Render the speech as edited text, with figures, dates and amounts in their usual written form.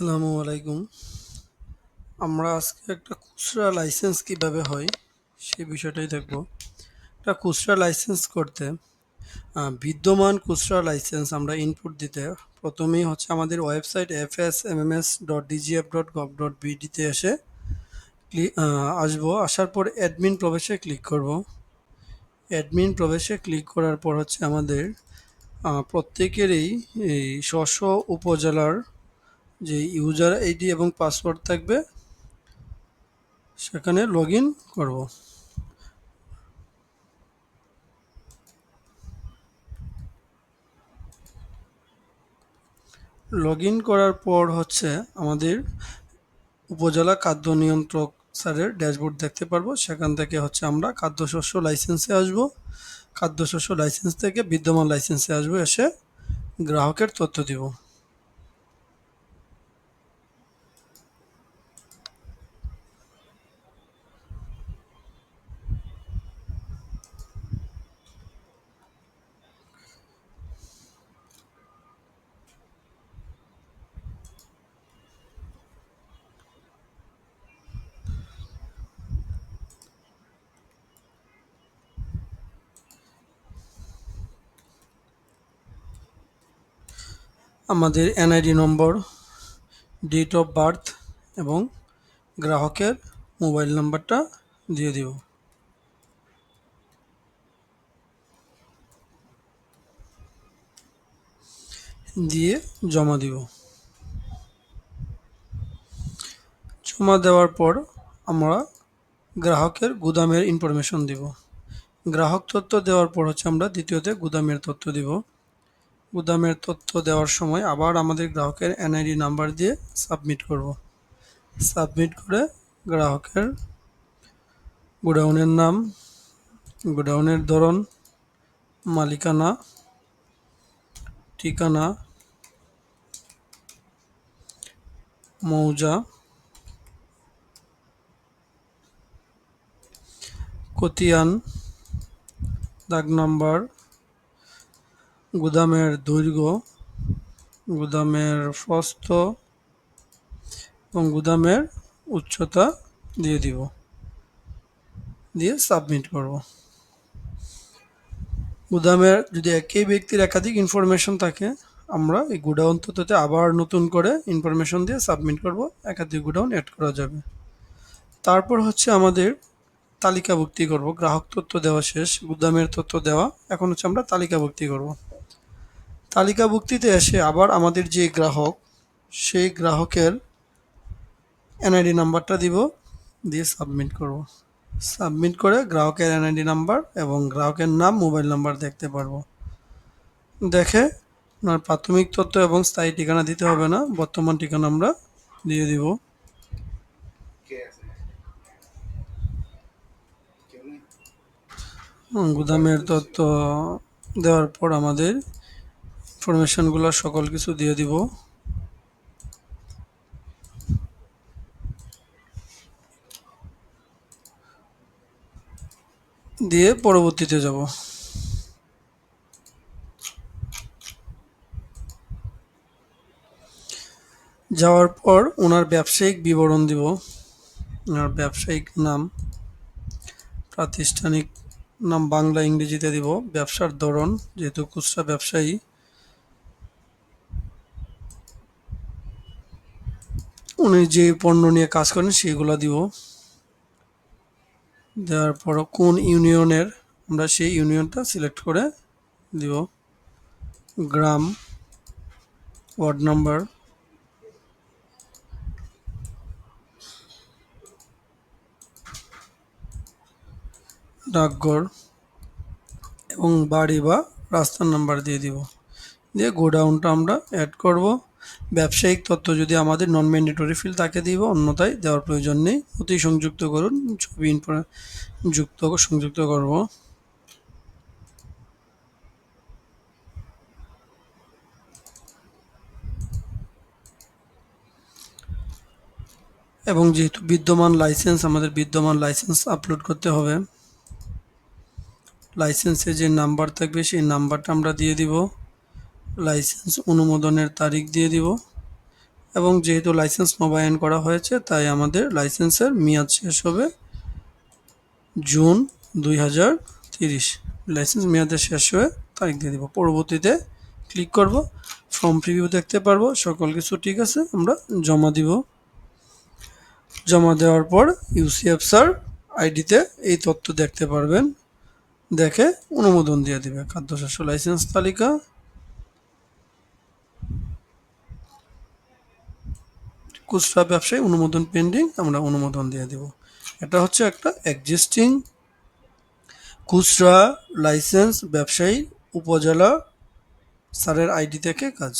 আসসালামু আলাইকুম। আমরা আজকে একটা খুচরা লাইসেন্স কিভাবে হয় সেই বিষয়টাই দেখব। একটা খুচরা লাইসেন্স করতে বিদ্যমান খুচরা লাইসেন্স আমরা ইনপুট দিতে প্রথমেই হচ্ছে আমাদের ওয়েবসাইট fsmms.dgf.gov.bd-তে এসে আসবো। আসার পর অ্যাডমিন প্রবেশে ক্লিক করব। অ্যাডমিন প্রবেশে ক্লিক করার পর হচ্ছে আমাদের প্রত্যেকেরই এই স্ব উপজেলার যে ইউজার আইডি এবং পাসওয়ার্ড থাকবে সেখানে লগ ইন করবো। লগ ইন করার পর হচ্ছে আমাদের উপজেলা খাদ্য নিয়ন্ত্রক স্যারের ড্যাশবোর্ড দেখতে পারবো। সেখান থেকে হচ্ছে আমরা খাদ্যশস্য লাইসেন্সে আসব। খাদ্যশস্য লাইসেন্স থেকে বিদ্যমান লাইসেন্সে আসবো, এসে গ্রাহকের তথ্য দিব। আমাদের NID number, date of birth এবং গ্রাহকের মোবাইল নাম্বারটা দিয়ে দিব। দিয়ে জমা দিব। জমা দেওয়ার পর আমরা গ্রাহকের গুদামের ইনফরমেশন দিব। গ্রাহক তথ্য দেওয়ার পর হচ্ছে আমরা দ্বিতীয়তে গুদামের তথ্য দিব। গুদামের তথ্য দেওয়ার সময় আবার আমাদের গ্রাহকের এনআইডি নাম্বার দিয়ে সাবমিট করব। সাবমিট করে গ্রাহকের গোডাউনের নাম, গোডাউনের ধরন, মালিকানা, ঠিকানা, মৌজা, খতিয়ান, দাগ নাম্বার, গুদামের দৈর্ঘ্য, গুদামের প্রস্থ এবং গুদামের উচ্চতা দিয়ে দিব। দিয়ে সাবমিট করব। গুদামের যদি একই ব্যক্তির একাধিক ইনফরমেশন থাকে, আমরা এই গোডাউন তথ্যতে আবার নতুন করে ইনফরমেশন দিয়ে সাবমিট করব। একাধিক গোডাউন অ্যাড করা যাবে। তারপর হচ্ছে আমাদের তালিকাভুক্তি করব। গ্রাহক তথ্য দেওয়া শেষ, গুদামের তথ্য দেওয়া, এখন হচ্ছে আমরা তালিকাভুক্তি করব। তালিকাভুক্তিতে এসে আবার আমাদের যে গ্রাহক, সেই গ্রাহকের এনআইডি নাম্বারটা দিব, দিয়ে সাবমিট করব। সাবমিট করে গ্রাহকের এনআইডি নাম্বার এবং গ্রাহকের নাম, মোবাইল নাম্বার দেখতে পারবো। দেখে আপনার প্রাথমিক তথ্য এবং স্থায়ী ঠিকানা দিতে হবে না, বর্তমান ঠিকানা আমরা দিয়ে দিব। গুদামের তথ্য দেওয়ার পর আমাদের ইনফরমেশনগুলো সকল কিছু দিয়ে দিব। দিয়ে পরবর্তীতে যাব। যাওয়ার পর ওনার ব্যবসায়িক বিবরণ দিব। ওনার ব্যবসায়িক নাম, প্রাতিষ্ঠানিক নাম বাংলা ইংরেজিতে দিব। ব্যবসার ধরন, যেহেতু খুচরা ব্যবসায়ী, উনি যে পণ্য নিয়ে কাজ করেন সেগুলো দিব। দেওয়ার পর কোন ইউনিয়নের, আমরা সেই ইউনিয়নটা সিলেক্ট করে দিব। গ্রাম, ওয়ার্ড নাম্বার, ডাকঘর এবং বাড়ি বা রাস্তার নাম্বার দিয়ে দিব। দিয়ে গোডাউনটা আমরা অ্যাড করব। ব্যবসায়িক তথ্য যদি আমাদের নন ম্যান্ডেটরি ফিল্ড তাকে দিব, অন্যথায় দেওয়ার প্রয়োজন নেই। নথি সংযুক্ত করুন, ছবি সংযুক্ত করব। এবং যেহেতু বিদ্যমান লাইসেন্স, আমাদের বিদ্যমান লাইসেন্স আপলোড করতে হবে। লাইসেন্সে যে নাম্বার থাকবে সেই নাম্বারটা আমরা দিয়ে দিব। লাইসেন্স অনুমোদনের তারিখ দিয়ে দিব এবং যেহেতু লাইসেন্স নবায়ন করা হয়েছে তাই আমাদের লাইসেন্সের মেয়াদ শেষ হবে জুন 2030। লাইসেন্স মেয়াদের শেষ হয়ে তারিখ দিয়ে দিব। পরবর্তীতে ক্লিক করব, ফর্ম প্রিভিউ দেখতে পারবো, সকল কিছু ঠিক আছে, আমরা জমা দিব। জমা দেওয়ার পর ইউসিএফসার আইডিতে এই তথ্য দেখতে পারবেন, দেখে অনুমোদন দিয়ে দিবে। খাদ্যশস্য লাইসেন্স তালিকা, খুচরা ব্যবসায়ী অনুমোদন পেন্ডিং, আমরা অনুমোদন দিয়ে দেব। এটা হচ্ছে একটা এক্সিস্টিং খুচরা লাইসেন্স ব্যবসায়ী উপজেলা স্যারের আইডি থেকে কাজ।